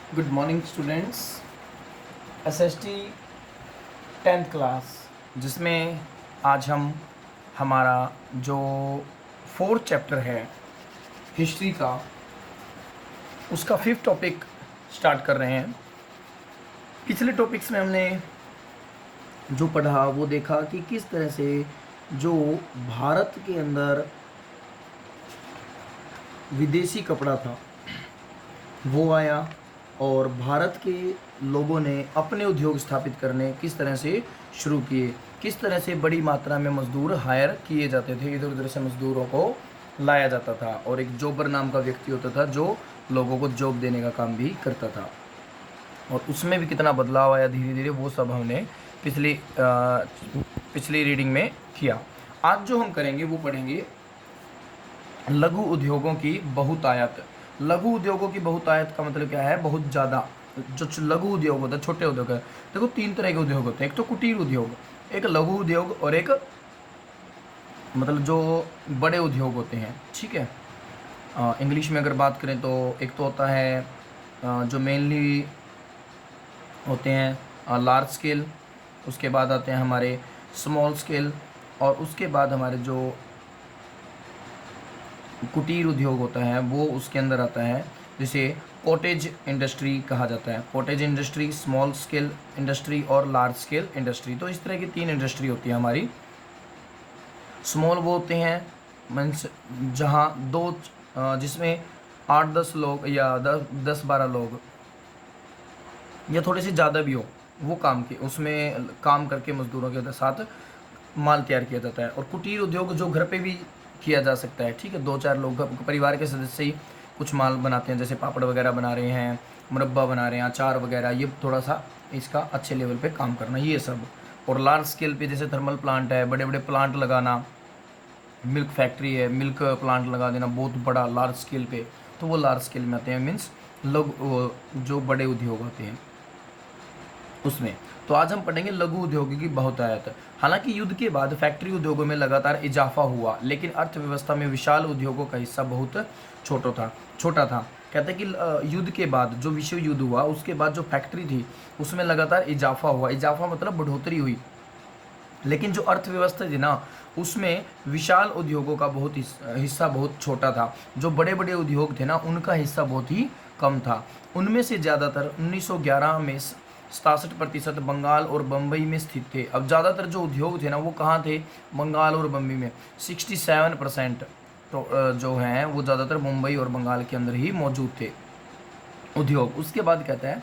Good morning students. SST 10th class, जिसमें आज हम हमारा जो 4th चैप्टर है हिस्ट्री का, उसका 5th टॉपिक स्टार्ट कर रहे हैं। पिछले टॉपिक्स में हमने जो पढ़ा वो देखा कि किस तरह से जो भारत के अंदर विदेशी कपड़ा था वो आया और भारत के लोगों ने अपने उद्योग स्थापित करने किस तरह से शुरू किए, किस तरह से बड़ी मात्रा में मजदूर हायर किए जाते थे, इधर उधर से मजदूरों को लाया जाता था और एक जॉबर नाम का व्यक्ति होता था जो लोगों को जॉब देने का काम भी करता था। और उसमें भी कितना बदलाव आया धीरे धीरे, वो सब हमने पिछली रीडिंग में किया। आज जो हम करेंगे वो पढ़ेंगे लघु उद्योगों की बहुतायत। लघु उद्योगों की बहुतायत का मतलब क्या है? बहुत ज़्यादा। जो लघु उद्योग होता है, छोटे उद्योग है, देखो 3 तरह के उद्योग होते हैं। एक तो कुटीर उद्योग, एक लघु उद्योग और एक मतलब जो बड़े उद्योग होते हैं। ठीक है, इंग्लिश में अगर बात करें तो एक तो होता है जो मेनली होते हैं लार्ज स्केल, उसके बाद आते हैं हमारे स्मॉल स्केल, और उसके बाद हमारे जो कुटीर उद्योग होता है वो उसके अंदर आता है, जिसे कॉटेज इंडस्ट्री कहा जाता है। Cottage industry, small scale industry और लार्ज स्केल इंडस्ट्री। तो इस तरह की 3 इंडस्ट्री होती है हमारी। स्मॉल वो होते हैं मीन्स जहाँ जिसमें 8-10 लोग या 10-12 लोग या थोड़े से ज़्यादा भी हो, वो उसमें काम करके मजदूरों के साथ माल तैयार किया जाता है। और कुटीर उद्योग जो घर पे भी किया जा सकता है। ठीक है, 2-4 लोग परिवार के सदस्य ही कुछ माल बनाते हैं, जैसे पापड़ वगैरह बना रहे हैं, मुरब्बा बना रहे हैं, अचार वगैरह, ये थोड़ा सा इसका अच्छे लेवल पे काम करना, ये सब। और लार्ज स्केल पे जैसे थर्मल प्लांट है, बड़े बड़े प्लांट लगाना, मिल्क फैक्ट्री है, मिल्क प्लांट लगा देना बहुत बड़ा लार्ज स्केल पे, तो वो लार्ज स्केल में आते हैं। मीन्स लोग जो बड़े उद्योग होते हैं उसमें। तो आज हम पढ़ेंगे लघु उद्योग की बहुतायत। हालांकि युद्ध के बाद फैक्ट्री उद्योगों में लगातार इजाफा हुआ, लेकिन अर्थव्यवस्था में विशाल उद्योगों का हिस्सा बहुत छोटा था। कहते हैं कि युद्ध के बाद जो विश्व युद्ध हुआ उसके बाद जो फैक्ट्री थी उसमें लगातार इजाफा हुआ। इजाफा मतलब बढ़ोतरी हुई, लेकिन जो अर्थव्यवस्था थी ना उसमें विशाल उद्योगों का हिस्सा बहुत छोटा था। जो बड़े बड़े उद्योग थे ना उनका हिस्सा बहुत ही कम था। उनमें से ज़्यादातर 1911 में 67% बंगाल और बम्बई में स्थित थे। अब ज़्यादातर जो उद्योग थे ना वो कहाँ थे? बंगाल और बम्बई में। 67% तो जो हैं वो ज़्यादातर मुंबई और बंगाल के अंदर ही मौजूद थे उद्योग। उसके बाद कहता है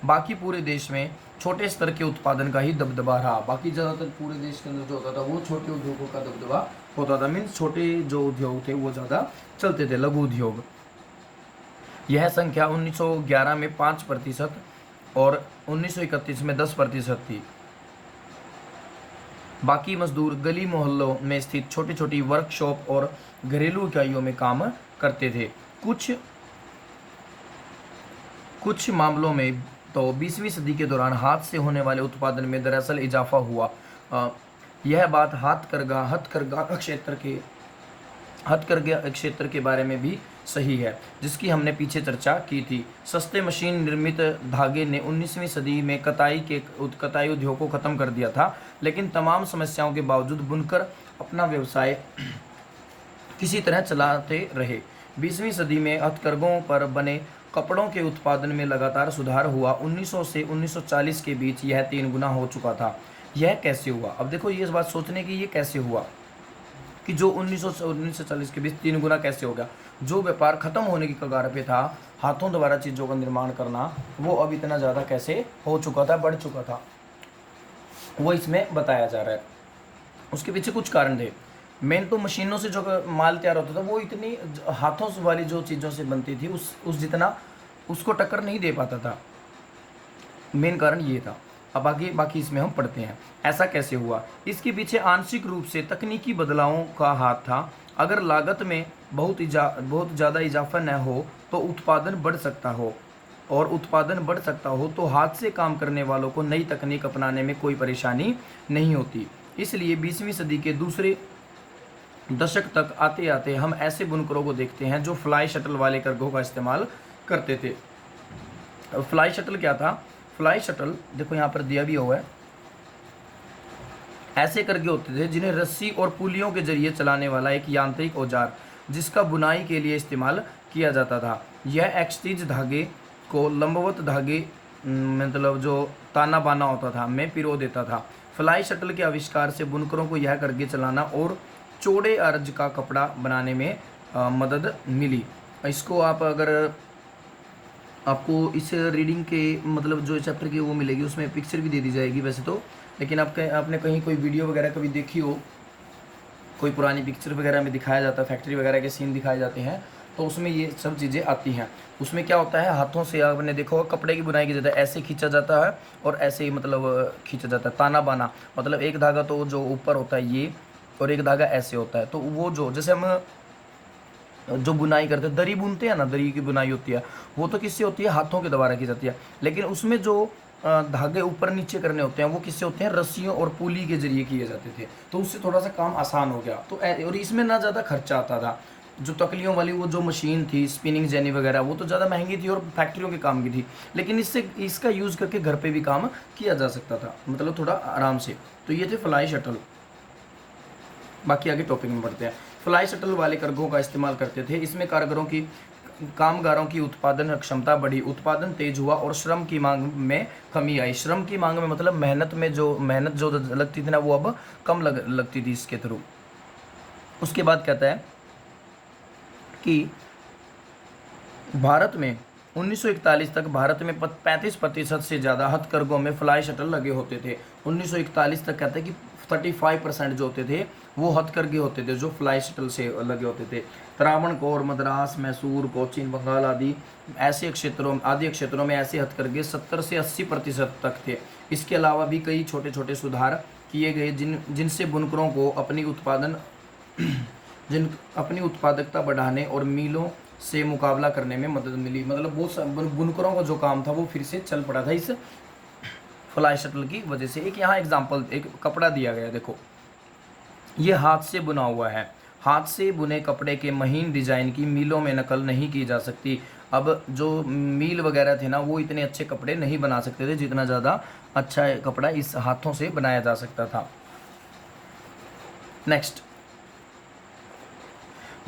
बाकी पूरे देश में छोटे स्तर के उत्पादन का ही दबदबा रहा। बाकी ज़्यादातर पूरे देश के अंदर जो होता था वो छोटे उद्योगों का दबदबा होता था। मीन्स छोटे जो उद्योग थे वो ज़्यादा चलते थे, लघु उद्योग। यह संख्या 1911 में 5% और 1931 में 10% थी। बाकी मजदूर गली मोहल्लों में स्थित छोटी छोटी वर्कशॉप और घरेलू इकाइयों में काम करते थे। कुछ मामलों में तो 20वीं सदी के दौरान हाथ से होने वाले उत्पादन में दरअसल इजाफा हुआ। यह बात हथकरघा क्षेत्र के बारे में भी सही है, जिसकी हमने पीछे चर्चा की थी। सस्ते मशीन निर्मित धागे ने 19वीं सदी में कताई उद्योग को खत्म कर दिया था, लेकिन तमाम समस्याओं के बावजूद बुनकर अपना व्यवसाय किसी तरह चलाते रहे। 20वीं सदी में हथकरघों पर बने कपड़ों के उत्पादन में लगातार सुधार हुआ। 1900 से 1940 के बीच यह 3 गुना हो चुका था। यह कैसे हुआ? अब देखो ये इस बात सोचने की, ये कैसे हुआ कि जो 1900 से 1940 के बीच 3 गुना कैसे हो गया? जो व्यापार खत्म होने की कगार पे था, हाथों द्वारा चीज़ों का निर्माण करना, वो अब इतना ज़्यादा कैसे हो चुका था, बढ़ चुका था, वो इसमें बताया जा रहा है। उसके पीछे कुछ कारण थे। मेन तो मशीनों से जो माल तैयार होता था वो इतनी हाथों वाली जो चीज़ों से बनती थी उस जितना उसको टक्कर नहीं दे पाता था। मेन कारण ये था। अब आगे बाकी इसमें हम पढ़ते हैं ऐसा कैसे हुआ। इसके पीछे आंशिक रूप से तकनीकी बदलावों का हाथ था। अगर लागत में बहुत ज़्यादा इजाफा न हो तो उत्पादन बढ़ सकता हो, और उत्पादन बढ़ सकता हो तो हाथ से काम करने वालों को नई तकनीक अपनाने में कोई परेशानी नहीं होती। इसलिए 20वीं सदी के दूसरे दशक तक आते आते हम ऐसे बुनकरों को देखते हैं जो फ्लाई शटल वाले करघों का इस्तेमाल करते थे। फ्लाई शटल क्या था? फ्लाई शटल देखो यहाँ पर दिया भी हुआ है, ऐसे करके होते थे जिन्हें रस्सी और पुलियों के जरिए चलाने वाला एक यांत्रिक औजार जिसका बुनाई के लिए इस्तेमाल किया जाता था। यह एक्सटीज धागे को लंबवत धागे मतलब जो ताना बाना होता था में पिरो देता था। फ्लाई शटल के आविष्कार से बुनकरों को यह करके चलाना और चौड़े अर्ज का कपड़ा बनाने में मदद मिली। इसको आप अगर आपको इस रीडिंग के मतलब जो चैप्टर की वो मिलेगी उसमें पिक्चर भी दे दी जाएगी वैसे तो, लेकिन आपने कहीं कोई वीडियो वगैरह कभी देखी हो, कोई पुरानी पिक्चर वगैरह में दिखाया जाता है, फैक्ट्री वगैरह के सीन दिखाए जाते हैं, तो उसमें ये सब चीज़ें आती हैं। उसमें क्या होता है, हाथों से आपने देखा होगा कपड़े की बुनाई की जाता है, ऐसे खींचा जाता है और ऐसे ही मतलब खींचा जाता है, ताना बाना, मतलब एक धागा तो जो ऊपर होता है ये और एक धागा ऐसे होता है। तो वो जो जैसे हम जो बुनाई करते हैं, दरी बुनते हैं ना, दरी की बुनाई होती है वो तो किससे होती है? हाथों के द्वारा की जाती है। लेकिन उसमें जो धागे ऊपर नीचे करने होते हैं वो किससे होते हैं? रस्सियों और पुली के जरिए किए जाते थे। तो उससे थोड़ा सा काम आसान हो गया। तो और इसमें ना ज़्यादा खर्चा आता था। जो तकलियों वाली वो जो मशीन थी स्पिनिंग जेनी वगैरह वो तो ज़्यादा महंगी थी और फैक्ट्रियों के काम की थी, लेकिन इससे इसका यूज़ करके घर पे भी काम किया जा सकता था, मतलब थोड़ा आराम से। तो ये थे फ्लाई शटल। बाकी आगे टॉपिक में बढ़ते हैं। फ्लाई शटल वाले करघों का इस्तेमाल करते थे। इसमें कामगारों की उत्पादन क्षमता बढ़ी, उत्पादन तेज हुआ और श्रम की मांग में कमी आई। श्रम की मांग में मतलब मेहनत जो लगती थी ना वो अब कम लगती थी इसके थ्रू। उसके बाद कहता है कि भारत में 1941 तक भारत में 35% से ज़्यादा हथकरघों में फ्लाई शटल लगे होते थे। 1941 तक कहते हैं कि 35% जो होते थे वो हथकरघे होते थे जो फ्लाई शटल से लगे होते थे। त्रावणकोर, मद्रास, मैसूर, कोचीन, बंगाल आदि क्षेत्रों में ऐसे हथकरघे 70 से 80% तक थे। इसके अलावा भी कई छोटे छोटे सुधार किए गए जिनसे बुनकरों को अपनी उत्पादकता बढ़ाने और मिलों से मुकाबला करने में मदद मिली। मतलब बहुत बुनकरों का जो काम था वो फिर से चल पड़ा था इस फ्लाई शटल की वजह से। एक यहाँ एग्जांपल, एक कपड़ा दिया गया, देखो ये हाथ से बुना हुआ है। हाथ से बुने कपड़े के महीन डिजाइन की मिलों में नकल नहीं की जा सकती। अब जो मिल वगैरह थे ना वो इतने अच्छे कपड़े नहीं बना सकते थे जितना ज़्यादा अच्छा कपड़ा इस हाथों से बनाया जा सकता था। नेक्स्ट,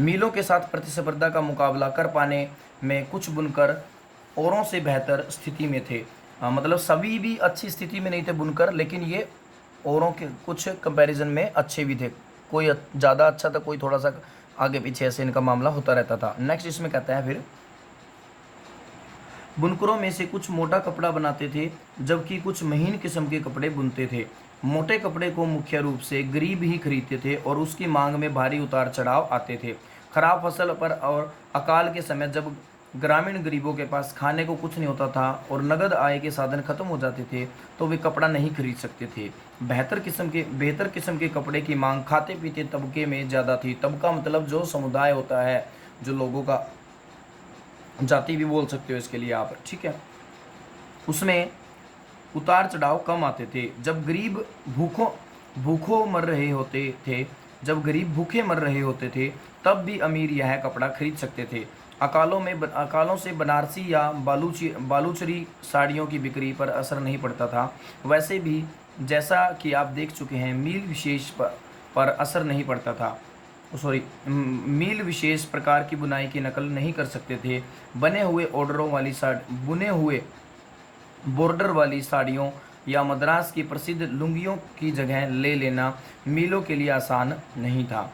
मिलों के साथ प्रतिस्पर्धा का मुकाबला कर पाने में कुछ बुनकर औरों से बेहतर स्थिति में थे। मतलब सभी भी अच्छी स्थिति में नहीं थे बुनकर, लेकिन ये औरों के कुछ कंपैरिजन में अच्छे भी थे। कोई ज़्यादा अच्छा था, कोई थोड़ा सा आगे पीछे, ऐसे इनका मामला होता रहता था। नेक्स्ट इसमें कहता है फिर बुनकरों में से कुछ मोटा कपड़ा बनाते थे जबकि कुछ महीन किस्म के कपड़े बुनते थे। मोटे कपड़े को मुख्य रूप से गरीब ही खरीदते थे और उसकी मांग में भारी उतार चढ़ाव आते थे। खराब फसल पर और अकाल के समय जब ग्रामीण गरीबों के पास खाने को कुछ नहीं होता था और नगद आय के साधन खत्म हो जाते थे तो वे कपड़ा नहीं खरीद सकते थे। बेहतर किस्म के कपड़े की मांग खाते पीते तबके में ज़्यादा थी। तबका मतलब जो समुदाय होता है, जो लोगों का, जाति भी बोल सकते हो इसके लिए आप, ठीक है, उसमें उतार चढ़ाव कम आते थे। जब गरीब भूखों मर रहे होते थे तब भी अमीर यह कपड़ा खरीद सकते थे। अकालों से बनारसी या बालूचरी साड़ियों की बिक्री पर असर नहीं पड़ता था। वैसे भी जैसा कि आप देख चुके हैं मील विशेष प्रकार की बुनाई की नकल नहीं कर सकते थे। बुने हुए बॉर्डर वाली साड़ियों या मद्रास की प्रसिद्ध लुंगियों की जगह ले लेना मिलों के लिए आसान नहीं था।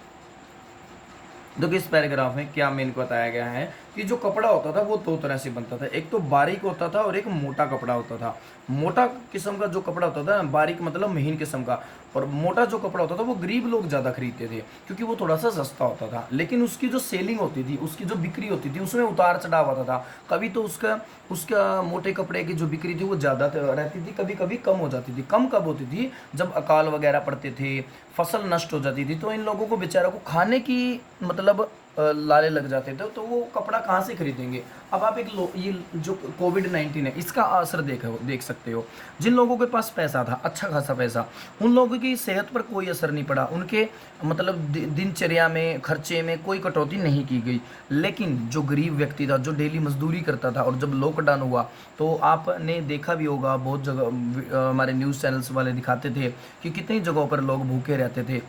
देखो इस पैराग्राफ में क्या मेन को बताया गया है कि जो कपड़ा होता था वो दो तरह से बनता था। एक तो बारीक होता था और एक मोटा कपड़ा होता था। मोटा किस्म का जो कपड़ा होता था, बारीक मतलब महीन किस्म का, और मोटा जो कपड़ा होता था वो गरीब लोग ज़्यादा खरीदते थे क्योंकि वो थोड़ा सा सस्ता होता था। लेकिन उसकी जो सेलिंग होती थी, उसकी जो बिक्री होती थी, उसमें उतार चढ़ाव आता था। कभी तो उसका मोटे कपड़े की जो बिक्री थी वो ज़्यादा रहती थी, कभी कभी कम हो जाती थी। कम कब होती थी? जब अकाल वगैरह पड़ते थे, फसल नष्ट हो जाती थी, तो इन लोगों को बेचारों को खाने की मतलब लाले लग जाते थे, तो वो कपड़ा कहाँ से खरीदेंगे। अब आप ये जो कोविड-19 है इसका असर देख सकते हो। जिन लोगों के पास पैसा था, अच्छा खासा पैसा, उन लोगों की सेहत पर कोई असर नहीं पड़ा, उनके मतलब दिनचर्या में, खर्चे में कोई कटौती नहीं की गई। लेकिन जो गरीब व्यक्ति था, जो डेली मजदूरी करता था, और जब लॉकडाउन हुआ तो आपने देखा भी होगा, बहुत जगह हमारे न्यूज़ चैनल्स वाले दिखाते थे कि कितनी जगहों पर लोग भूखे रहते थे।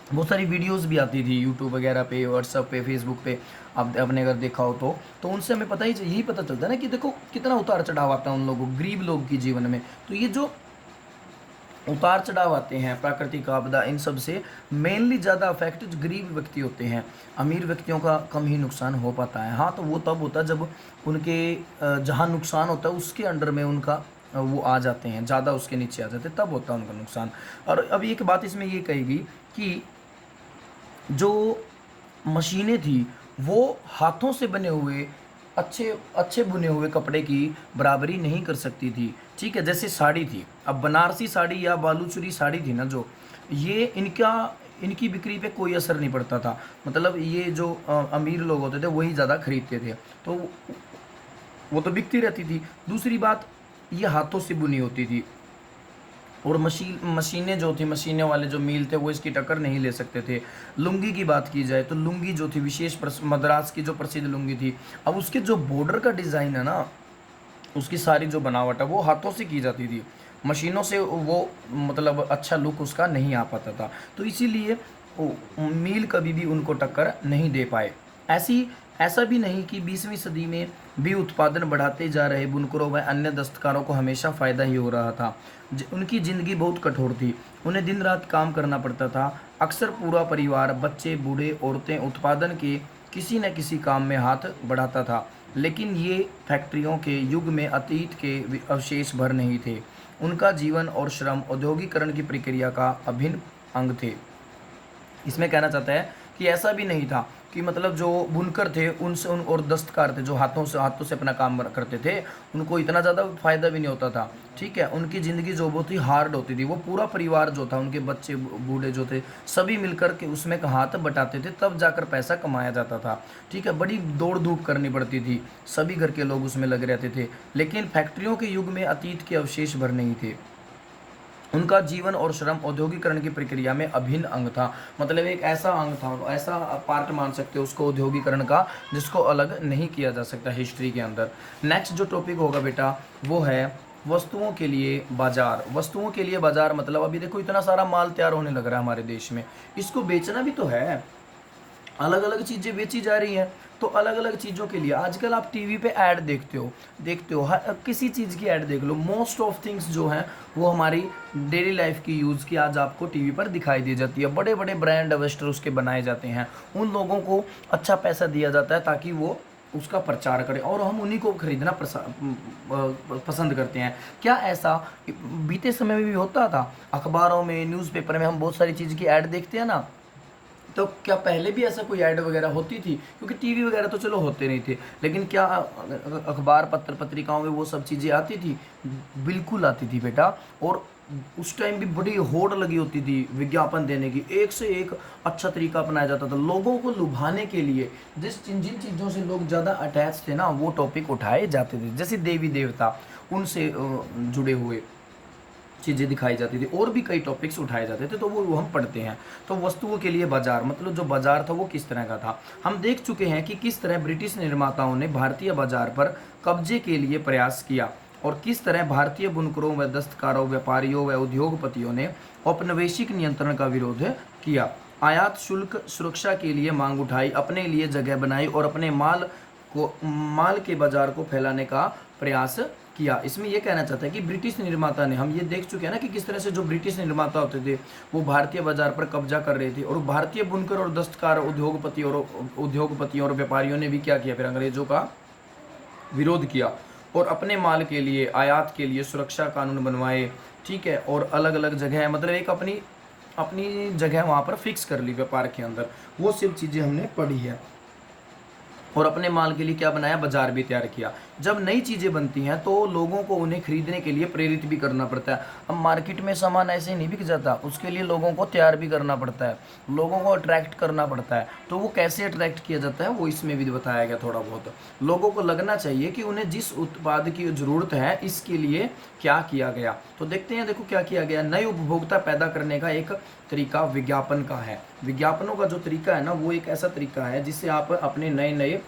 बहुत सारी वीडियोस भी आती थी यूट्यूब वगैरह पे, व्हाट्सएप पे, फेसबुक पे, आप आपने अगर देखा हो तो उनसे हमें यही पता चलता है ना कि देखो कितना उतार चढ़ाव आता है उन लोगों, गरीब लोग की जीवन में। तो ये जो उतार चढ़ाव आते हैं, प्राकृतिक आपदा, इन सब से मेनली ज़्यादा अफेक्टेड गरीब व्यक्ति होते हैं। अमीर व्यक्तियों का कम ही नुकसान हो पाता है। हाँ, तो वो तब होता है जब उनके जहाँ नुकसान होता है उसके अंडर में उनका वो आ जाते हैं, ज़्यादा उसके नीचे आ जाते हैं, तब होता है उनका नुकसान। और अब एक बात इसमें ये कहेगी कि जो मशीनें थी वो हाथों से बने हुए अच्छे अच्छे बुने हुए कपड़े की बराबरी नहीं कर सकती थी। ठीक है, जैसे साड़ी थी, अब बनारसी साड़ी या बालूचरी साड़ी थी ना, जो ये इनकी बिक्री पे कोई असर नहीं पड़ता था। मतलब ये जो अमीर लोग होते थे वही ज़्यादा खरीदते थे, तो वो तो बिकती रहती थी। दूसरी बात, ये हाथों से बुनी होती थी, और मशीनें जो थी, मशीनें वाले जो मील थे वो इसकी टक्कर नहीं ले सकते थे। लुंगी की बात की जाए तो लुंगी जो थी मद्रास की जो प्रसिद्ध लुंगी थी, अब उसके जो बॉर्डर का डिज़ाइन है ना, उसकी सारी जो बनावट है वो हाथों से की जाती थी, मशीनों से वो मतलब अच्छा लुक उसका नहीं आ पाता था। तो इसीलिए मील कभी भी उनको टक्कर नहीं दे पाए। ऐसा भी नहीं कि 20वीं सदी में भी उत्पादन बढ़ाते जा रहे बुनकरों व अन्य दस्तकारों को हमेशा फ़ायदा ही हो रहा था। उनकी ज़िंदगी बहुत कठोर थी, उन्हें दिन रात काम करना पड़ता था। अक्सर पूरा परिवार, बच्चे, बूढ़े, औरतें उत्पादन के किसी न किसी काम में हाथ बढ़ाता था। लेकिन ये फैक्ट्रियों के युग में अतीत के अवशेष भर नहीं थे। उनका जीवन और श्रम औद्योगिकरण की प्रक्रिया का अभिन्न अंग थे। इसमें कहना चाहता है कि ऐसा भी नहीं था कि मतलब जो बुनकर थे उनसे और दस्तकार थे जो हाथों से अपना काम करते थे, उनको इतना ज़्यादा फ़ायदा भी नहीं होता था। ठीक है, उनकी ज़िंदगी जो बहुत ही हार्ड होती थी। वो पूरा परिवार जो था, उनके बच्चे बूढ़े जो थे, सभी मिलकर के उसमें हाथ बटाते थे, तब जाकर पैसा कमाया जाता था। ठीक है, बड़ी दौड़ धूप करनी पड़ती थी, सभी घर के लोग उसमें लगे रहते थे। लेकिन फैक्ट्रियों के युग में अतीत के अवशेष भर नहीं थे। उनका जीवन और श्रम औद्योगिकरण की प्रक्रिया में अभिन्न अंग था। मतलब एक ऐसा अंग था, ऐसा पार्ट मान सकते हो उसको औद्योगिकरण का, जिसको अलग नहीं किया जा सकता हिस्ट्री के अंदर। नेक्स्ट जो टॉपिक होगा बेटा वो है वस्तुओं के लिए बाजार। वस्तुओं के लिए बाजार मतलब अभी देखो इतना सारा माल तैयार होने लग रहा है हमारे देश में, इसको बेचना भी तो है, अलग अलग चीज़ें बेची जा रही हैं। तो अलग अलग चीज़ों के लिए आजकल आप टीवी पे ऐड देखते हो हर किसी चीज़ की ऐड देख लो। मोस्ट ऑफ थिंग्स जो हैं वो हमारी डेली लाइफ की यूज़ की आज आपको टीवी पर दिखाई दी जाती है। बड़े बड़े ब्रांड एम्बेसडर उसके बनाए जाते हैं, उन लोगों को अच्छा पैसा दिया जाता है ताकि वो उसका प्रचार करें और हम उन्हीं को खरीदना पसंद करते हैं। क्या ऐसा बीते समय में भी होता था? अखबारों में, न्यूज़पेपर में हम बहुत सारी चीज़ की ऐड देखते हैं ना, तो क्या पहले भी ऐसा कोई ऐड वगैरह होती थी? क्योंकि टीवी वगैरह तो चलो होते नहीं थे, लेकिन क्या अखबार पत्र पत्रिकाओं में वो सब चीज़ें आती थी? बिल्कुल आती थी बेटा। और उस टाइम भी बड़ी होड़ लगी होती थी विज्ञापन देने की, एक से एक अच्छा तरीका अपनाया जाता था लोगों को लुभाने के लिए। जिन चीज़ों से लोग ज़्यादा अटैच थे ना, वो टॉपिक उठाए जाते थे, जैसे देवी देवता, उनसे जुड़े हुए चीज़ें दिखाई जाती थी, और भी कई टॉपिक्स उठाए जाते थे, तो वो हम पढ़ते हैं। तो वस्तुओं के लिए बाजार मतलब जो बाजार था वो किस तरह का था, हम देख चुके हैं कि किस तरह ब्रिटिश निर्माताओं ने भारतीय बाजार पर कब्जे के लिए प्रयास किया, और किस तरह भारतीय बुनकरों व दस्तकारों, व्यापारियों व उद्योगपतियों ने औपनिवेशिक नियंत्रण का विरोध किया, आयात शुल्क सुरक्षा के लिए मांग उठाई, अपने लिए जगह बनाई और अपने माल के बाजार को फैलाने का प्रयास किया। इसमें यह कहना चाहता है कि ब्रिटिश निर्माता ने, हम ये देख चुके हैं ना कि किस तरह से जो ब्रिटिश निर्माता होते थे वो भारतीय बाजार पर कब्जा कर रहे थे, और भारतीय बुनकर और दस्तकार उद्योगपतियों और व्यापारियों ने भी क्या किया, फिर अंग्रेजों का विरोध किया और अपने माल के लिए, आयात के लिए सुरक्षा कानून बनवाए। ठीक है, और अलग अलग जगह मतलब एक अपनी जगह वहाँ पर फिक्स कर ली व्यापार के अंदर। वो सब चीज़ें हमने पढ़ी है। और अपने माल के लिए क्या बनाया, बाजार भी तैयार किया। जब नई चीज़ें बनती हैं तो लोगों को उन्हें खरीदने के लिए प्रेरित भी करना पड़ता है। अब मार्केट में सामान ऐसे ही नहीं बिक जाता, उसके लिए लोगों को तैयार भी करना पड़ता है, लोगों को अट्रैक्ट करना पड़ता है। तो वो कैसे अट्रैक्ट किया जाता है वो इसमें भी बताया गया थोड़ा बहुत। लोगों को लगना चाहिए कि उन्हें जिस उत्पाद की ज़रूरत है इसके लिए क्या किया गया। तो देखते हैं, देखो क्या किया गया। नए उपभोक्ता पैदा करने का एक तरीका विज्ञापन का है। विज्ञापनों का जो तरीका है ना, वो एक ऐसा तरीका है जिससे आप अपने नए नए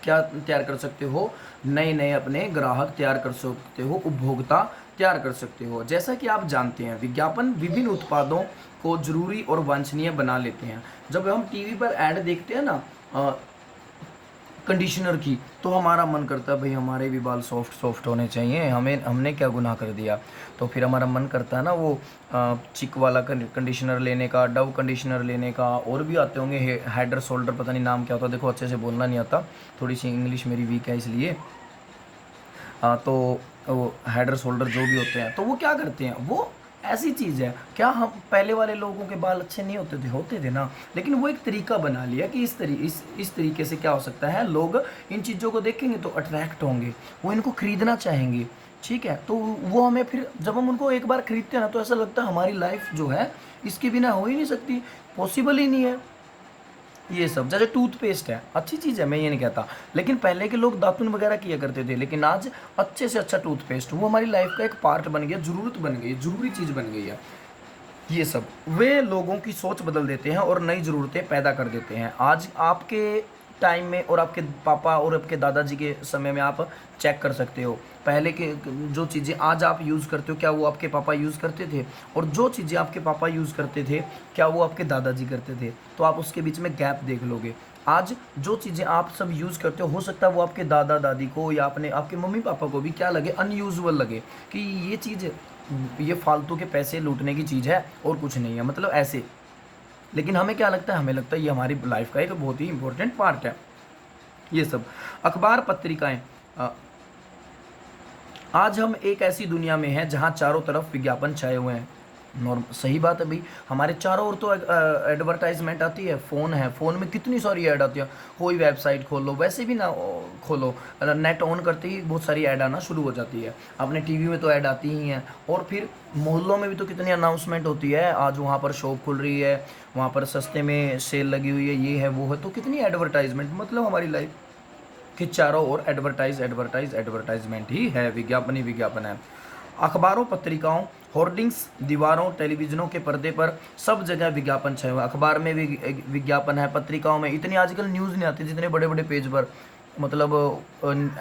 क्या तैयार कर सकते हो, नए नए अपने ग्राहक तैयार कर सकते हो, उपभोक्ता तैयार कर सकते हो। जैसा कि आप जानते हैं, विज्ञापन विभिन्न उत्पादों को जरूरी और वांछनीय बना लेते हैं। जब हम टीवी पर ऐड देखते हैं ना कंडीशनर की, तो हमारा मन करता है भाई हमारे भी बाल सॉफ्ट सॉफ्ट होने चाहिए, हमने क्या गुनाह कर दिया। तो फिर हमारा मन करता है ना वो चिक वाला कंडीशनर लेने का, डव कंडीशनर लेने का, और भी आते होंगे हेड और शोल्डर, पता नहीं नाम क्या होता, देखो अच्छे से बोलना नहीं आता, थोड़ी सी इंग्लिश मेरी वीक है इसलिए। तो वो हेड और शोल्डर जो भी होते हैं, तो वो क्या करते हैं, वो ऐसी चीज़ है। क्या हम पहले वाले लोगों के बाल अच्छे नहीं होते थे ना, लेकिन वो एक तरीका बना लिया कि इस तरीके से क्या हो सकता है, लोग इन चीज़ों को देखेंगे तो अट्रैक्ट होंगे, वो इनको खरीदना चाहेंगे। ठीक है, तो वो हमें फिर जब हम उनको एक बार खरीदते हैं ना, तो ऐसा लगता है हमारी लाइफ जो है इसके बिना हो ही नहीं सकती, पॉसिबल ही नहीं है। ये सब जैसे टूथपेस्ट है, अच्छी चीज़ है, मैं ये नहीं कहता, लेकिन पहले के लोग दातुन वगैरह किया करते थे, लेकिन आज अच्छे से अच्छा टूथपेस्ट वो हमारी लाइफ का एक पार्ट बन गया, ज़रूरत बन गई, ज़रूरी चीज़ बन गई है। ये सब वे लोगों की सोच बदल देते हैं और नई ज़रूरतें पैदा कर देते हैं। आज आपके टाइम में और आपके पापा और आपके दादाजी के समय में आप चेक कर सकते हो, पहले के जो चीज़ें आज आप यूज़ करते हो क्या वो आपके पापा यूज़ करते थे, और जो चीज़ें आपके पापा यूज़ करते थे क्या वो आपके दादाजी करते थे। तो आप उसके बीच में गैप देख लोगे। आज जो चीज़ें आप सब यूज़ करते हो सकता है वो आपके दादा दादी को या अपने आपके मम्मी पापा को भी क्या लगे, अनयूजुअल लगे कि ये चीज़, ये फालतू के पैसे लूटने की चीज़ है और कुछ नहीं है, मतलब ऐसे। लेकिन हमें क्या लगता है, हमें लगता है ये हमारी लाइफ का एक बहुत ही इंपॉर्टेंट पार्ट है। ये सब अखबार पत्रिकाएं, आज हम एक ऐसी दुनिया में हैं जहां चारों तरफ विज्ञापन छाए हुए हैं। सही बात है भाई, हमारे चारों ओर तो एडवर्टाइजमेंट आती है। फ़ोन है, फ़ोन में कितनी सारी ऐड आती है, कोई वेबसाइट खोलो, वैसे भी ना खोलो, नेट ऑन करते ही बहुत सारी ऐड आना शुरू हो जाती है। अपने टीवी में तो ऐड आती ही हैं, और फिर मोहल्लों में भी तो कितनी अनाउंसमेंट होती है, आज वहाँ पर शॉप खुल रही है, वहाँ पर सस्ते में सेल लगी हुई है, ये है वो है, तो कितनी एडवर्टाइजमेंट, मतलब हमारी लाइफ कि चारों ओर एडवर्टाइजमेंट ही है, विज्ञापन ही विज्ञापन है। अखबारों, पत्रिकाओं, होर्डिंग्स, दीवारों, टेलीविजनों के पर्दे पर सब जगह विज्ञापन छाए हुए। अखबार में भी विज्ञापन है, पत्रिकाओं में इतनी आजकल न्यूज़ नहीं आती जितने बड़े बड़े पेज पर मतलब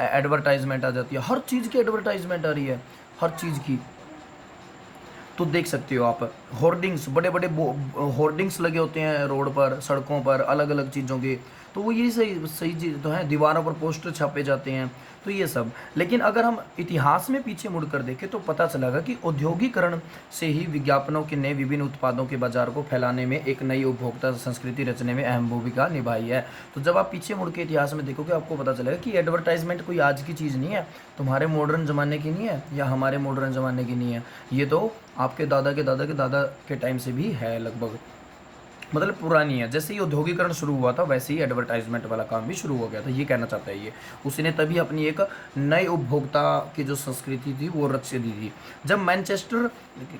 एडवर्टाइजमेंट आ जाती है, हर चीज़ की एडवर्टाइजमेंट आ रही है, हर चीज़ की। तो देख सकते हो आप होर्डिंग्स, बड़े बड़े होर्डिंग्स लगे होते हैं रोड पर, सड़कों पर, अलग अलग चीज़ों के। तो वो ये सही सही चीज़ तो है, दीवारों पर पोस्टर छापे जाते हैं, तो ये सब। लेकिन अगर हम इतिहास में पीछे मुड़कर देखें तो पता चलेगा कि औद्योगिकरण से ही विज्ञापनों के ने विभिन्न उत्पादों के बाजार को फैलाने में, एक नई उपभोक्ता संस्कृति रचने में अहम भूमिका निभाई है। तो जब आप पीछे मुड़ के इतिहास में देखोगे आपको पता चलेगा कि एडवर्टाइजमेंट कोई आज की चीज़ नहीं है, तुम्हारे मॉडर्न ज़माने की नहीं है या हमारे मॉडर्न ज़माने की नहीं है, ये तो आपके दादा के दादा के दादा के टाइम से भी है लगभग, मतलब पुरानी है। जैसे ही औद्योगिकरण शुरू हुआ था वैसे ही एडवर्टाइजमेंट वाला काम भी शुरू हो गया था, ये कहना चाहता है ये। उसने तभी अपनी एक नए उपभोक्ता की जो संस्कृति थी वो रच दी थी। जब मैनचेस्टर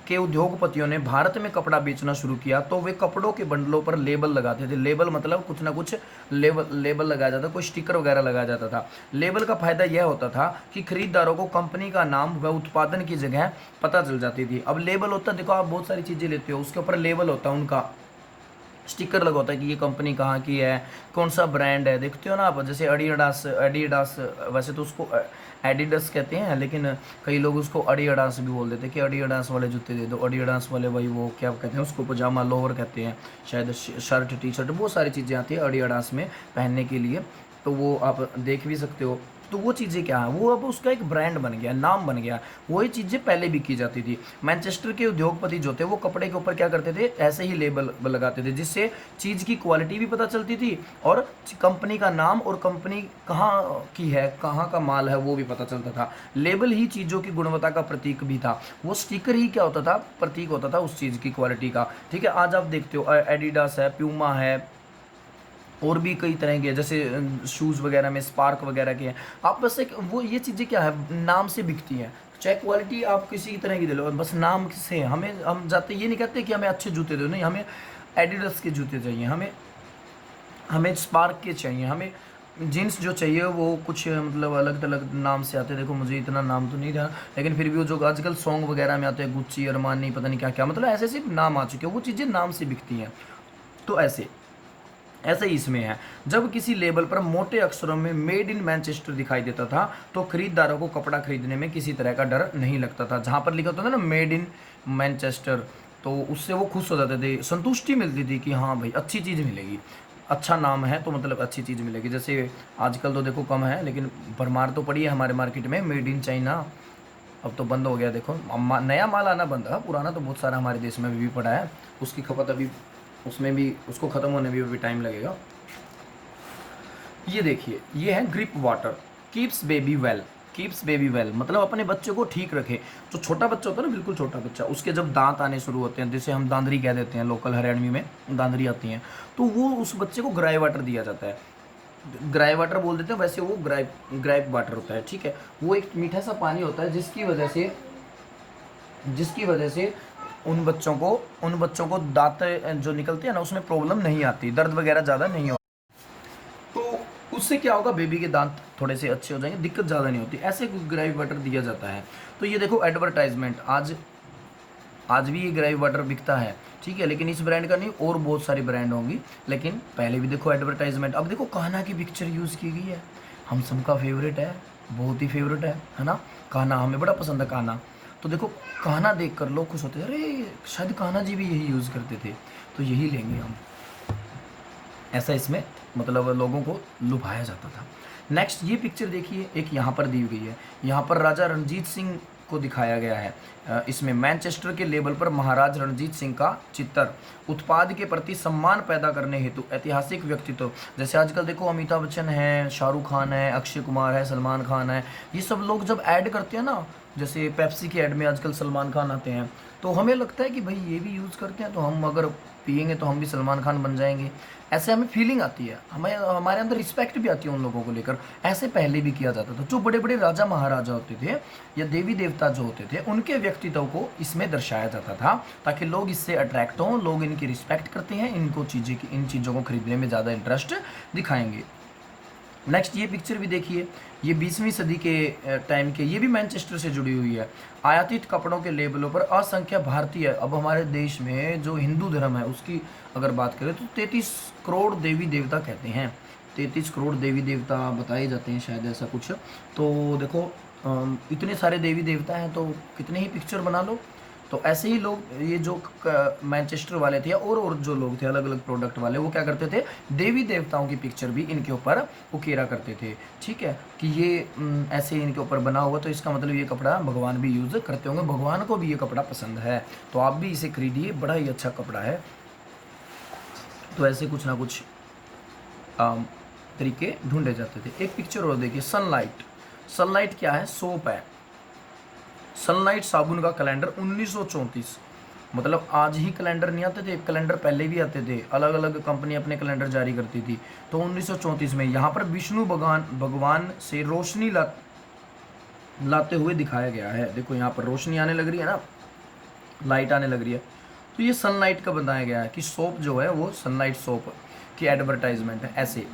के उद्योगपतियों ने भारत में कपड़ा बेचना शुरू किया तो वे कपड़ों के बंडलों पर लेबल लगाते थे। लेबल मतलब कुछ ना कुछ लेबल लगाया जाता, कोई स्टिकर वगैरह लगाया जाता था। लेबल का फायदा यह होता था कि खरीदारों को कंपनी का नाम व उत्पादन की जगह पता चल जाती थी। अब लेबल होता, देखो आप बहुत सारी चीज़ें लेते हो, उसके ऊपर लेबल होता है, उनका स्टिकर लगा होता है कि ये कंपनी कहाँ की है, कौन सा ब्रांड है, देखते हो ना आप। जैसे एडिडास, वैसे तो उसको एडिडास कहते हैं, लेकिन कई लोग उसको एडिडास भी बोल देते हैं कि एडिडास वाले जूते दे दो, एडिडास वाले भाई वो क्या कहते हैं उसको, पजामा लोअर कहते हैं शायद, शर्ट टी शर्ट, बहुत सारी चीज़ें आती है एडिडास में पहनने के लिए, तो वो आप देख भी सकते हो। तो वो चीज़ें क्या है, वो अब उसका एक ब्रांड बन गया, नाम बन गया। वही चीज़ें पहले भी की जाती थी। मैनचेस्टर के उद्योगपति जो थे वो कपड़े के ऊपर क्या करते थे, ऐसे ही लेबल लगाते थे, जिससे चीज़ की क्वालिटी भी पता चलती थी और कंपनी का नाम और कंपनी कहाँ की है, कहाँ का माल है वो भी पता चलता था। लेबल ही चीज़ों की गुणवत्ता का प्रतीक भी था, वो स्टिकर ही क्या होता था, प्रतीक होता था उस चीज़ की क्वालिटी का। ठीक है, आज आप देखते हो एडिडास है, प्यूमा है, और भी कई तरह के हैं, जैसे शूज़ वगैरह में स्पार्क वगैरह के हैं। आप बस एक वो ये चीज़ें क्या है, नाम से बिकती हैं। चाहे क्वालिटी आप किसी की तरह की दे लो, बस नाम से हमें, हम जाते ये नहीं कहते कि हमें अच्छे जूते दो, नहीं, हमें एडिडास के जूते चाहिए, हमें हमें स्पार्क के चाहिए, हमें जीन्स जो चाहिए वो कुछ मतलब अलग अलग नाम से आते हैं। देखो मुझे इतना नाम तो नहीं रहा, लेकिन फिर भी वो जो आजकल सॉन्ग वगैरह में आते हैं, गुच्ची, अरमानी, पता नहीं क्या क्या, मतलब ऐसे ऐसे नाम आ चुके हैं, वो चीज़ें नाम से बिकती हैं। तो ऐसे ऐसे ही इसमें है। जब किसी लेबल पर मोटे अक्षरों में मेड इन मैनचेस्टर दिखाई देता था तो खरीदारों को कपड़ा खरीदने में किसी तरह का डर नहीं लगता था। जहाँ पर लिखा होता था ना मेड इन मैनचेस्टर, तो उससे वो खुश हो जाते थे, संतुष्टि मिलती थी कि हाँ भाई अच्छी चीज़ मिलेगी, अच्छा नाम है तो मतलब अच्छी चीज़ मिलेगी। जैसे आजकल तो देखो कम है, लेकिन भरमार तो पड़ी है हमारे मार्केट में मेड इन चाइना। अब तो बंद हो गया, देखो नया माल आना बंद है, पुराना तो बहुत सारा हमारे देश में भी पड़ा है, उसकी खपत अभी, उसमें भी उसको ख़त्म होने में भी टाइम लगेगा। ये देखिए, ये है grip water, keeps baby well. Keeps baby well मतलब अपने बच्चे को ठीक रखे। जो छोटा बच्चा होता है ना, बिल्कुल छोटा बच्चा, उसके जब दांत आने शुरू होते हैं, जैसे हम दांदरी कह देते हैं, लोकल हरियाणवी में दांदरी आती हैं, तो वो उस बच्चे को ग्राई वाटर दिया जाता है। ग्राई वाटर बोल देते हैं, वैसे वो ग्राइप वाटर होता है, ठीक है। वो एक मीठा सा पानी होता है जिसकी वजह से उन बच्चों को दांत जो निकलते हैं ना, उसमें प्रॉब्लम नहीं आती, दर्द वगैरह ज़्यादा नहीं होता। तो उससे क्या होगा, बेबी के दांत थोड़े से अच्छे हो जाएंगे, दिक्कत ज़्यादा नहीं होती। ऐसे ग्राइव वाटर दिया जाता है। तो ये देखो एडवर्टाइजमेंट, आज भी ये ग्राइव वाटर बिकता है, ठीक है, लेकिन इस ब्रांड का नहीं, और बहुत सारी ब्रांड होंगी, लेकिन पहले भी देखो एडवर्टाइजमेंट। अब देखो कान्हा की पिक्चर यूज़ की गई है, हम सबका फेवरेट है, बहुत ही फेवरेट है ना। कान्हा हमें बड़ा पसंद है कान्हा। तो देखो कान्हा देख कर लोग खुश होते हैं, अरे शायद कान्हा जी भी यही यूज़ करते थे, तो यही लेंगे हम। ऐसा इसमें मतलब लोगों को लुभाया जाता था। नेक्स्ट ये पिक्चर देखिए, एक यहाँ पर दी गई है, यहाँ पर राजा रणजीत सिंह को दिखाया गया है। इसमें मैनचेस्टर के लेबल पर महाराज रणजीत सिंह का चित्र, उत्पाद के प्रति सम्मान पैदा करने हेतु ऐतिहासिक व्यक्तित्व। जैसे आजकल देखो अमिताभ बच्चन है, शाहरुख खान है, अक्षय कुमार है, सलमान खान है, ये सब लोग जब ऐड करते हैं ना, जैसे पेप्सी के ऐड में आजकल सलमान खान आते हैं, तो हमें लगता है कि भाई ये भी यूज़ करते हैं, तो हम अगर पियेंगे तो हम भी सलमान खान बन जाएंगे। ऐसे हमें फीलिंग आती है, हमें हमारे अंदर रिस्पेक्ट भी आती है उन लोगों को लेकर। ऐसे पहले भी किया जाता था। जो बड़े बड़े राजा महाराजा होते थे या देवी देवता जो होते थे, उनके व्यक्तित्व को इसमें दर्शाया जाता था, ताकि लोग इससे अट्रैक्ट हों, लोग इनकी रिस्पेक्ट करते हैं, इन चीज़ों को खरीदने में ज़्यादा इंटरेस्ट दिखाएंगे। नेक्स्ट ये पिक्चर भी देखिए, ये 20वीं सदी के टाइम के, ये भी मैनचेस्टर से जुड़ी हुई है। आयातित कपड़ों के लेबलों पर असंख्य भारतीय, अब हमारे देश में जो हिंदू धर्म है उसकी अगर बात करें तो 33 करोड़ देवी देवता कहते हैं, 33 करोड़ देवी देवता बताए जाते हैं, शायद ऐसा कुछ। तो देखो इतने सारे देवी देवता हैं, तो कितने ही पिक्चर बना लो। तो ऐसे ही लोग, ये जो मैनचेस्टर वाले थे और जो लोग थे अलग अलग प्रोडक्ट वाले, वो क्या करते थे, देवी देवताओं की पिक्चर भी इनके ऊपर उकेरा करते थे, ठीक है, कि ये ऐसे इनके ऊपर बना हुआ, तो इसका मतलब ये कपड़ा भगवान भी यूज़ करते होंगे, भगवान को भी ये कपड़ा पसंद है, तो आप भी इसे खरीदिए, बड़ा ही अच्छा कपड़ा है। तो ऐसे कुछ ना कुछ तरीके ढूंढे जाते थे। एक पिक्चर और देखिए, सनलाइट। सनलाइट क्या है, सोप है। सनलाइट साबुन का कैलेंडर 1934, मतलब आज ही कैलेंडर नहीं आते थे, कैलेंडर पहले भी आते थे, अलग अलग कंपनी अपने कैलेंडर जारी करती थी। तो 1934 में यहाँ पर विष्णु भगवान से रोशनी लाते हुए दिखाया गया है। देखो यहाँ पर रोशनी आने लग रही है ना, लाइट आने लग रही है, तो ये सनलाइट का बताया गया है कि सोप जो है वो सनलाइट सोप की एडवर्टाइजमेंट है। ऐसे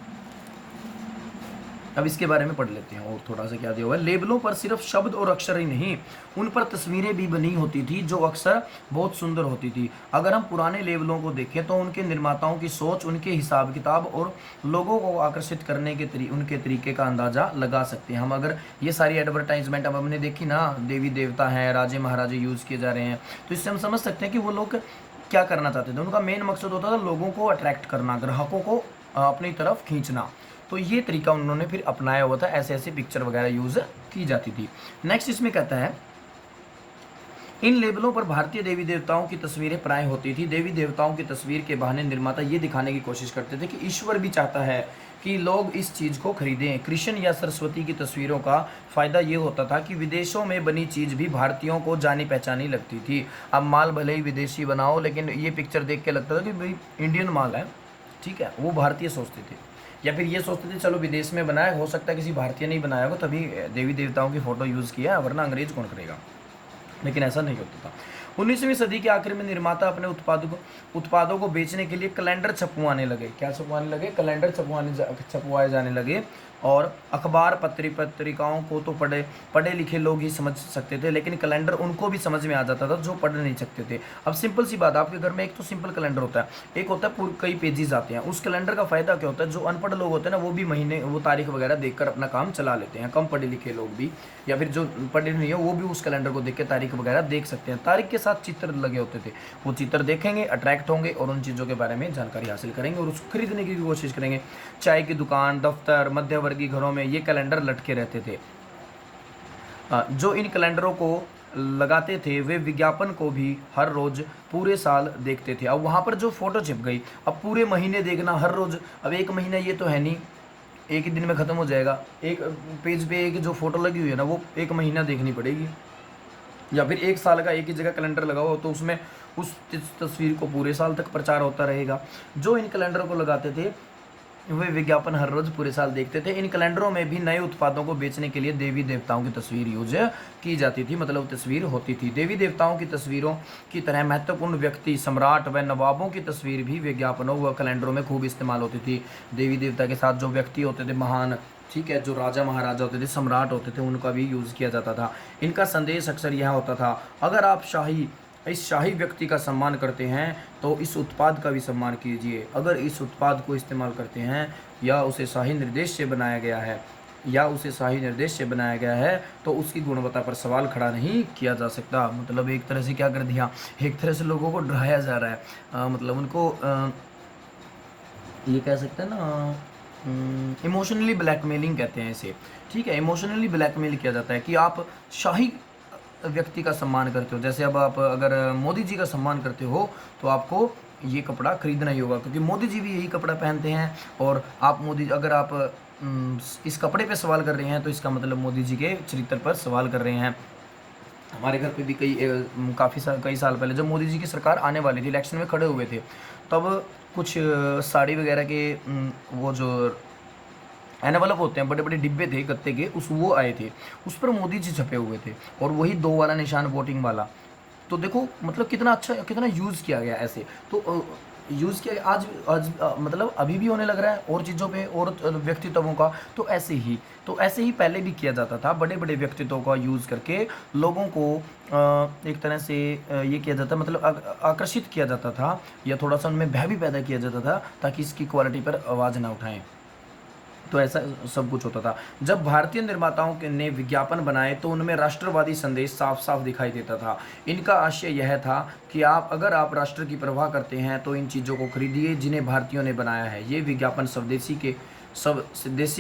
अब इसके बारे में पढ़ लेते हैं और थोड़ा सा क्या दिया हुआ है। लेबलों पर सिर्फ शब्द और अक्षर ही नहीं, उन पर तस्वीरें भी बनी होती थी जो अक्सर बहुत सुंदर होती थी। अगर हम पुराने लेबलों को देखें तो उनके निर्माताओं की सोच, उनके हिसाब किताब और लोगों को आकर्षित करने के उनके तरीके का अंदाज़ा लगा सकते हैं हम। अगर ये सारी एडवर्टाइजमेंट अब हमने देखी ना, देवी देवता हैं, राजे महाराजे यूज़ किए जा रहे हैं, तो इससे हम समझ सकते हैं कि वो लोग क्या करना चाहते थे। उनका मेन मकसद होता था लोगों को अट्रैक्ट करना, ग्राहकों को अपनी तरफ खींचना। तो ये तरीका उन्होंने फिर अपनाया हुआ था, ऐसे ऐसे पिक्चर वगैरह यूज़ की जाती थी। नेक्स्ट इसमें कहता है, इन लेबलों पर भारतीय देवी देवताओं की तस्वीरें प्राय होती थी। देवी देवताओं की तस्वीर के बहाने निर्माता ये दिखाने की कोशिश करते थे कि ईश्वर भी चाहता है कि लोग इस चीज़ को खरीदें। कृष्ण या सरस्वती की तस्वीरों का फ़ायदा ये होता था कि विदेशों में बनी चीज़ भी भारतीयों को जानी पहचानी लगती थी। अब माल भले ही विदेशी बनाओ, लेकिन ये पिक्चर देख के लगता था कि भाई इंडियन माल है, ठीक है, वो भारतीय सोचते थे, या फिर ये सोचते थे चलो विदेश में बनाया, हो सकता है किसी भारतीय ने ही बनाया हो तभी देवी देवताओं की फ़ोटो यूज़ किया, वरना अंग्रेज कौन करेगा। लेकिन ऐसा नहीं होता था। 19वीं सदी के आखिर में निर्माता अपने उत्पादों को बेचने के लिए कैलेंडर छपवाने लगे। क्या छपवाने लगे? कैलेंडर छपवाए जाने लगे। और अखबार पत्रिकाओं को तो पढ़े लिखे लोग ही समझ सकते थे, लेकिन कैलेंडर उनको भी समझ में आ जाता था जो पढ़ नहीं सकते थे। अब सिंपल सी बात, आपके घर में एक तो सिंपल कैलेंडर होता है, एक होता है पूरे कई पेजेस आते हैं। उस कैलेंडर का फायदा क्या होता है, जो अनपढ़ लोग होते हैं ना, वो भी महीने वो तारीख वगैरह देखकर अपना काम चला लेते हैं। कम पढ़े लिखे लोग भी, या फिर जो पढ़े नहीं है, वो भी उस कैलेंडर को देख के तारीख वगैरह देख सकते हैं। तारीख के साथ चित्र लगे होते थे, वो चित्र देखेंगे, अट्रैक्ट होंगे और उन चीज़ों के बारे में जानकारी हासिल करेंगे और उसको खरीदने की कोशिश करेंगे। चाय की दुकान, दफ्तर, मध्यवर्गीय घरों में ये कैलेंडर लटके रहते थे। जो इन कैलेंडरों को लगाते थे वे विज्ञापन को भी हर रोज पूरे साल देखते थे। अब वहाँ पर जो फोटो छिप गई, अब पूरे महीने देखना हर रोज, अब एक महीना ये तो है नहीं, एक ही दिन में ख़त्म हो जाएगा। एक पेज पे एक जो फोटो लगी हुई है ना, वो एक महीना देखनी पड़ेगी। या फिर एक साल का एक ही जगह कैलेंडर लगा हो तो उसमें उस तस्वीर को पूरे साल तक प्रचार होता रहेगा। जो इन कैलेंडर को लगाते थे वे विज्ञापन हर रोज पूरे साल देखते थे। इन कैलेंडरों में भी नए उत्पादों को बेचने के लिए देवी देवताओं की तस्वीर यूज की जाती थी, मतलब तस्वीर होती थी। देवी देवताओं की तस्वीरों की तरह महत्वपूर्ण व्यक्ति, सम्राट व नवाबों की तस्वीर भी विज्ञापनों व कैलेंडरों में खूब इस्तेमाल होती थी। देवी देवता के साथ जो व्यक्ति होते थे महान, ठीक है, जो राजा महाराजा होते थे, सम्राट होते थे, उनका भी यूज़ किया जाता था। इनका संदेश अक्सर यह होता था, अगर आप इस शाही व्यक्ति का सम्मान करते हैं तो इस उत्पाद का भी सम्मान कीजिए। अगर इस उत्पाद को इस्तेमाल करते हैं या उसे शाही निर्देश से बनाया गया है तो उसकी गुणवत्ता पर सवाल खड़ा नहीं किया जा सकता। मतलब एक तरह से क्या कर दिया, एक तरह से लोगों को डराया जा रहा है। मतलब उनको ये कह सकते हैं ना, इमोशनली ब्लैकमेलिंग कहते हैं इसे, ठीक है। इमोशनली ब्लैकमेल किया जाता है कि आप शाही व्यक्ति का सम्मान करते हो। जैसे अब आप अगर मोदी जी का सम्मान करते हो तो आपको ये कपड़ा खरीदना ही होगा, क्योंकि मोदी जी भी यही कपड़ा पहनते हैं। और आप अगर आप इस कपड़े पे सवाल कर रहे हैं तो इसका मतलब मोदी जी के चरित्र पर सवाल कर रहे हैं। हमारे घर पे भी कई साल पहले जब मोदी जी की सरकार आने वाली थी, इलेक्शन में खड़े हुए थे, तब कुछ साड़ी वगैरह के वो जो एनवलप होते हैं, बड़े बड़े डिब्बे थे गत्ते के, वो आए थे, उस पर मोदी जी छपे हुए थे और वही 2 वाला निशान वोटिंग वाला। तो देखो मतलब कितना अच्छा, कितना यूज़ किया गया ऐसे। तो यूज़ किया गया आज मतलब अभी भी होने लग रहा है और चीज़ों पे और व्यक्तित्वों का। तो ऐसे ही पहले भी किया जाता था, बड़े बड़े व्यक्तित्वों का यूज़ करके लोगों को एक तरह से ये किया जाता, मतलब आकर्षित किया जाता था, या थोड़ा सा उनमें भय भी पैदा किया जाता था ताकि इसकी क्वालिटी पर आवाज़ ना उठाएं। तो ऐसा सब कुछ होता था। जब भारतीय निर्माताओं ने विज्ञापन बनाए तो उनमें राष्ट्रवादी संदेश साफ साफ दिखाई देता था। इनका आशय यह था कि अगर आप राष्ट्र की परवाह करते हैं तो इन चीज़ों को खरीदिए जिन्हें भारतीयों ने बनाया है। ये विज्ञापन स्वदेशी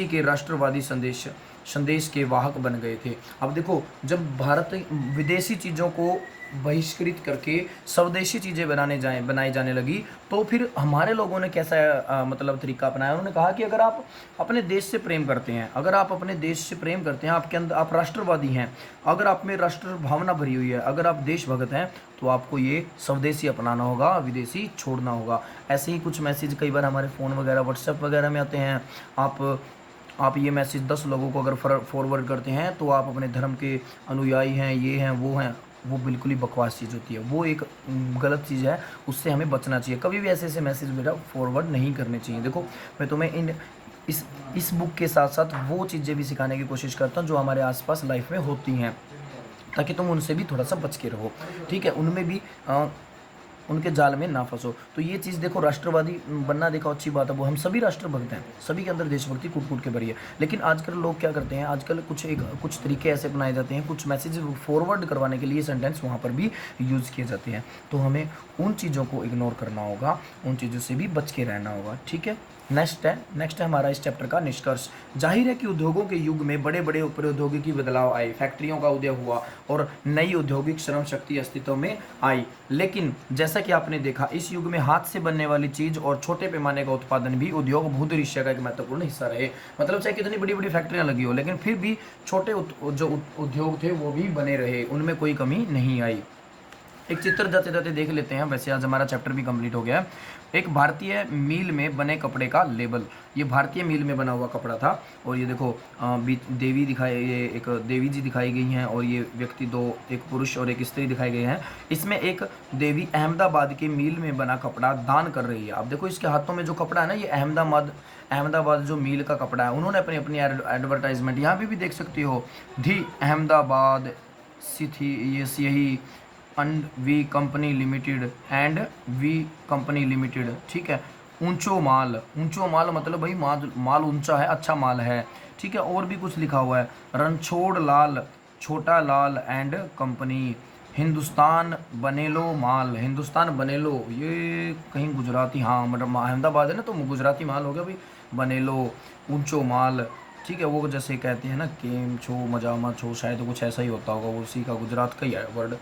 के राष्ट्रवादी संदेश के वाहक बन गए थे। अब देखो, जब भारत विदेशी चीज़ों को बहिष्कृत करके स्वदेशी चीज़ें बनाई जाने लगी, तो फिर हमारे लोगों ने कैसा मतलब तरीका अपनाया। उन्होंने कहा कि अगर आप अपने देश से प्रेम करते हैं, आपके अंदर आप राष्ट्रवादी हैं, अगर आप में राष्ट्र भावना भरी हुई है, अगर आप देशभक्त हैं, तो आपको ये स्वदेशी अपनाना होगा, विदेशी छोड़ना होगा। ऐसे ही कुछ मैसेज कई बार हमारे फ़ोन वगैरह, व्हाट्सएप वगैरह में आते हैं। आप ये मैसेज 10 लोगों को अगर फॉरवर्ड करते हैं तो आप अपने धर्म के अनुयायी हैं, ये हैं, वो हैं। वो बिल्कुल ही बकवास चीज़ होती है, वो एक गलत चीज़ है, उससे हमें बचना चाहिए। कभी भी ऐसे मैसेज मेरा फॉरवर्ड नहीं करने चाहिए। देखो, मैं तुम्हें इस बुक के साथ साथ वो चीज़ें भी सिखाने की कोशिश करता हूँ जो हमारे आसपास लाइफ में होती हैं, ताकि तुम उनसे भी थोड़ा सा बच के रहो, ठीक है। उनमें भी उनके जाल में ना फंसो। तो ये चीज़ देखो, राष्ट्रवादी बनना देखो अच्छी बात है, वो हम सभी राष्ट्रभक्त हैं, सभी के अंदर देशभक्ति कूट कूट के भरी है। लेकिन आजकल लोग क्या करते हैं, आजकल कुछ तरीके ऐसे अपनाए जाते हैं, कुछ मैसेज फॉरवर्ड करवाने के लिए सेंटेंस वहाँ पर भी यूज़ किए जाते हैं। तो हमें उन चीज़ों को इग्नोर करना होगा, उन चीज़ों से भी बच के रहना होगा, ठीक है। नेक्स्ट है हमारा इस चैप्टर का निष्कर्ष। जाहिर है कि उद्योगों के युग में बड़े बड़े प्रौद्योगिकी बदलाव आए, फैक्ट्रियों का उदय हुआ और नई औद्योगिक श्रम शक्ति अस्तित्व में आई। लेकिन जैसा कि आपने देखा, इस युग में हाथ से बनने वाली चीज़ और छोटे पैमाने का उत्पादन भी उद्योग भूदृश्य का एक महत्वपूर्ण हिस्सा रहे। मतलब चाहे कितनी बड़ी बड़ी फैक्ट्रियाँ लगी हो, लेकिन फिर भी छोटे जो उद्योग थे वो भी बने रहे, उनमें कोई कमी नहीं आई। एक चित्र जाते जाते देख लेते हैं। वैसे आज हमारा चैप्टर भी कंप्लीट हो गया है। एक भारतीय मील में बने कपड़े का लेबल। ये भारतीय मील में बना हुआ कपड़ा था। और ये देखो देवी दिखाई, ये एक देवी जी दिखाई गई हैं और ये व्यक्ति दो, एक पुरुष और एक स्त्री दिखाई गए हैं। इसमें एक देवी अहमदाबाद के मील में बना कपड़ा दान कर रही है। अब देखो इसके हाथों में जो कपड़ा है ना, ये अहमदाबाद जो मील का कपड़ा है, उन्होंने अपनी अपनी एडवर्टाइजमेंट यहाँ पे भी देख सकती हो, दी अहमदाबाद सिथी, ये यही and we company limited, and we company limited, ठीक है। ऊंचो माल, ऊंचो माल मतलब भाई माल ऊंचा है, अच्छा माल है, ठीक है। और भी कुछ लिखा हुआ है, रणछोड़ लाल, छोटा लाल एंड कंपनी, हिंदुस्तान बनेलो माल, हिंदुस्तान बनेलो, ये कहीं गुजराती, हाँ मतलब अहमदाबाद है ना तो गुजराती माल हो गया भाई, बनेलो, ऊंचो माल, ठीक है। वो जैसे कहते हैं ना केम छो मजामा छो, शायद कुछ ऐसा ही होता होगा, उसी का गुजरात का ही है वर्ड,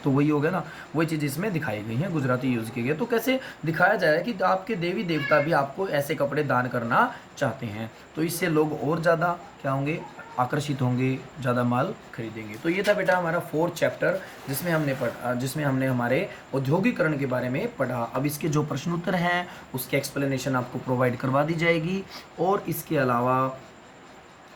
तो वही हो गया ना। वही चीज़ इसमें दिखाई गई है, गुजराती यूज़ किए गए। तो कैसे दिखाया जाए कि आपके देवी देवता भी आपको ऐसे कपड़े दान करना चाहते हैं, तो इससे लोग और ज़्यादा क्या होंगे, आकर्षित होंगे, ज़्यादा माल खरीदेंगे। तो ये था बेटा हमारा 4th चैप्टर, जिसमें हमने हमारे औद्योगिकरण के बारे में पढ़ा। अब इसके जो प्रश्न उत्तर हैं उसके एक्सप्लेनेशन आपको प्रोवाइड करवा दी जाएगी। और इसके अलावा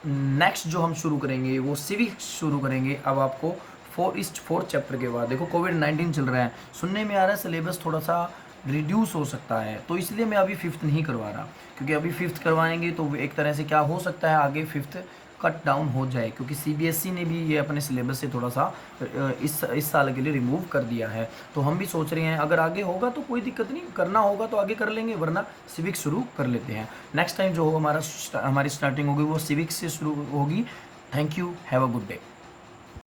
नेक्स्ट जो हम शुरू करेंगे वो सिविक्स शुरू करेंगे। अब आपको 4th चैप्टर के बाद देखो कोविड-19 चल रहा है, सुनने में आ रहा है सिलेबस थोड़ा सा रिड्यूस हो सकता है, तो इसलिए मैं अभी 5th नहीं करवा रहा, क्योंकि अभी 5th करवाएंगे तो एक तरह से क्या हो सकता है, आगे 5th कट डाउन हो जाए, क्योंकि CBSE ने भी ये अपने सिलेबस से थोड़ा सा इस साल के लिए रिमूव कर दिया है। तो हम भी सोच रहे हैं अगर आगे होगा तो कोई दिक्कत नहीं, करना होगा तो आगे कर लेंगे, वरना सिविक्स शुरू कर लेते हैं। नेक्स्ट टाइम जो हो हमारी स्टार्टिंग होगी वो सिविक्स से शुरू होगी। Thank you, have a good day.